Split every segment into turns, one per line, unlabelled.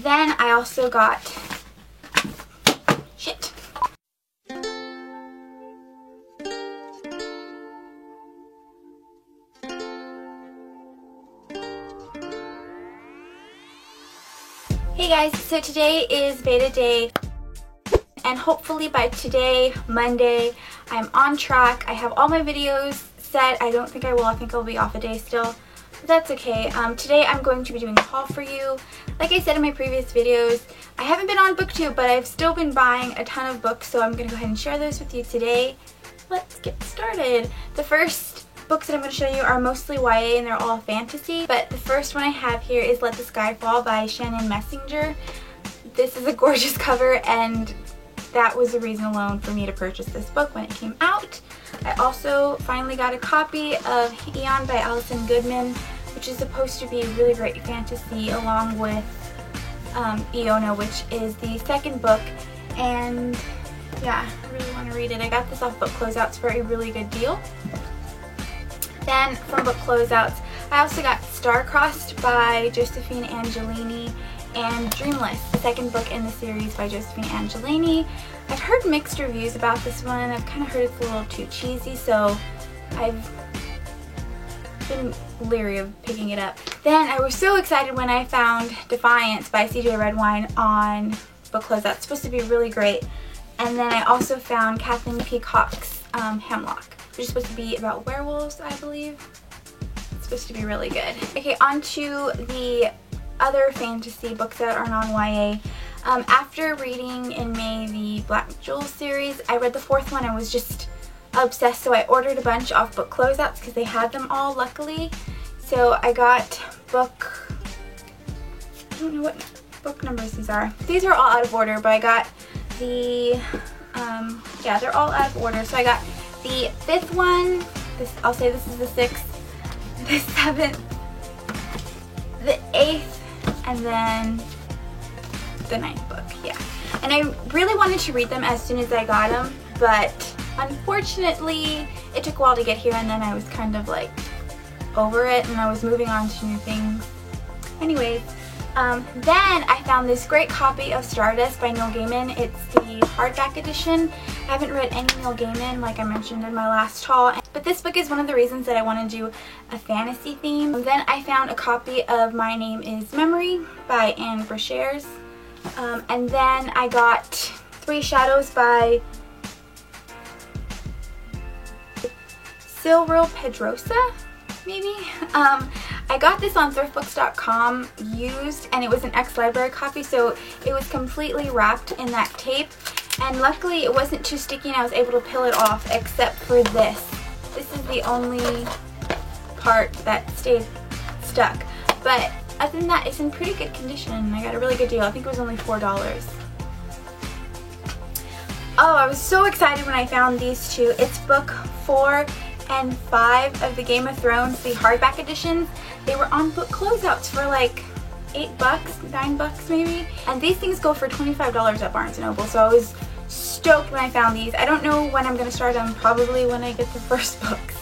Then I also got, shit. Hey guys, so today is beta day, and hopefully by today, Monday, I'm on track. I have all my videos set. I don't think I will. I think I'll be off a day still. But that's okay. Today I'm going to be doing a haul for you. Like I said in my previous videos, I haven't been on BookTube, but I've still been buying a ton of books, so I'm going to go ahead and share those with you today. Let's get started. The first books that I'm going to show you are mostly YA and they're all fantasy, but the first one I have here is Let the Sky Fall by Shannon Messenger. This is a gorgeous cover, and that was the reason alone for me to purchase this book when it came out. I also finally got a copy of Aeon by Alison Goodman, which is supposed to be a really great fantasy, along with Iona, which is the second book, and yeah, I really want to read it. I got this off Book Closeouts for a really good deal. Then from Book Closeouts, I also got Star-Crossed by Josephine Angelini and Dreamless, the second book in the series by Josephine Angelini. I've heard mixed reviews about this one. I've kind of heard it's a little too cheesy, so I've been leery of picking it up. Then I was so excited when I found Defiance by CJ Redwine on Book Closeouts. It's supposed to be really great. And then I also found Kathleen Peacock's Hemlock, which is supposed to be about werewolves, I believe. It's supposed to be really good. Okay, on to the other fantasy books that are non-YA. After reading in May the Black Jewels series, I read the fourth one and was just obsessed, so I ordered a bunch off Book Closeouts because they had them all, luckily. So I got book, I don't know what book numbers these are. These are all out of order, but I got the, yeah, they're all out of order. So I got the fifth one, I'll say this is the sixth, the seventh, the eighth, and then the ninth book, yeah. And I really wanted to read them as soon as I got them, but unfortunately it took a while to get here, and then I was kind of like over it and I was moving on to new things. Anyways, then I found this great copy of Stardust by Neil Gaiman. It's the hardback edition. I haven't read any Neil Gaiman, like I mentioned in my last haul, but this book is one of the reasons that I want to do a fantasy theme. Then I found a copy of My Name is Memory by Anne Brashares. And then I got Three Shadows by Silvio Pedrosa, maybe? I got this on thriftbooks.com used, and it was an ex-library copy, so it was completely wrapped in that tape, and luckily it wasn't too sticky and I was able to peel it off, except for this. This is the only part that stayed stuck, but other than that, it's in pretty good condition. I got a really good deal. I think it was only $4. Oh, I was so excited when I found these two. It's book 4 and 5 of the Game of Thrones, the hardback editions. They were on Book Closeouts for like $8, $9 maybe. And these things go for $25 at Barnes & Noble, so I was stoked when I found these. I don't know when I'm going to start them, probably when I get the first books.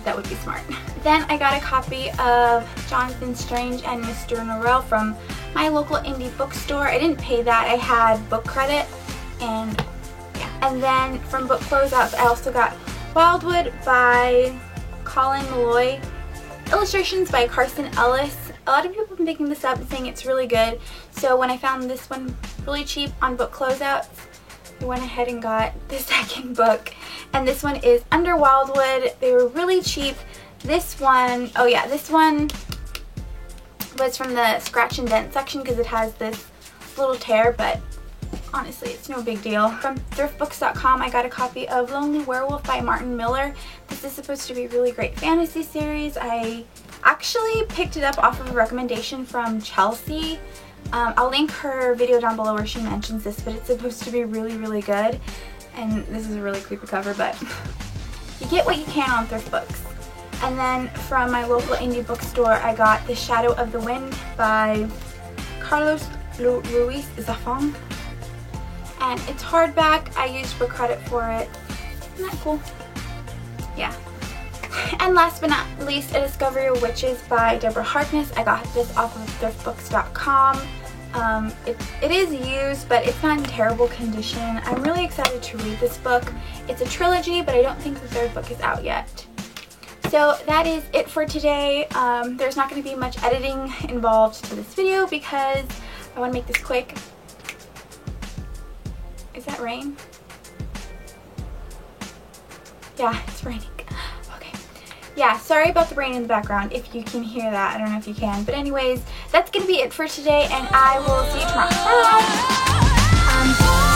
That would be smart. Then I got a copy of Jonathan Strange and Mr. Norrell from my local indie bookstore. I didn't pay that, I had book credit, and yeah. And then from Book Closeouts, I also got Wildwood by Colin Malloy, illustrations by Carson Ellis. A lot of people have been picking this up and saying it's really good, so when I found this one really cheap on Book Closeouts, I went ahead and got the second book, and this one is Under Wildwood. They were really cheap. This one, oh yeah, this one was from the scratch and dent section because it has this little tear, but honestly, it's no big deal. From thriftbooks.com, I got a copy of Lonely Werewolf by Martin Miller. This is supposed to be a really great fantasy series. I actually picked it up off of a recommendation from Chelsea. I'll link her video down below where she mentions this, but it's supposed to be really, really good. And this is a really creepy cover, but you get what you can on thrift books. And then from my local indie bookstore, I got The Shadow of the Wind by Carlos Ruiz Zafón. And it's hardback. I used book credit for it. Isn't that cool? Yeah. And last but not least, A Discovery of Witches by Deborah Harkness. I got this off of thriftbooks.com. It is used, but it's not in terrible condition. I'm really excited to read this book. It's a trilogy, but I don't think the third book is out yet. So that is it for today. There's not going to be much editing involved to this video because I want to make this quick. Is that rain? Yeah, it's raining. Okay. Yeah, sorry about the rain in the background if you can hear that. I don't know if you can. But anyways, that's going to be it for today, and I will see you tomorrow. Bye!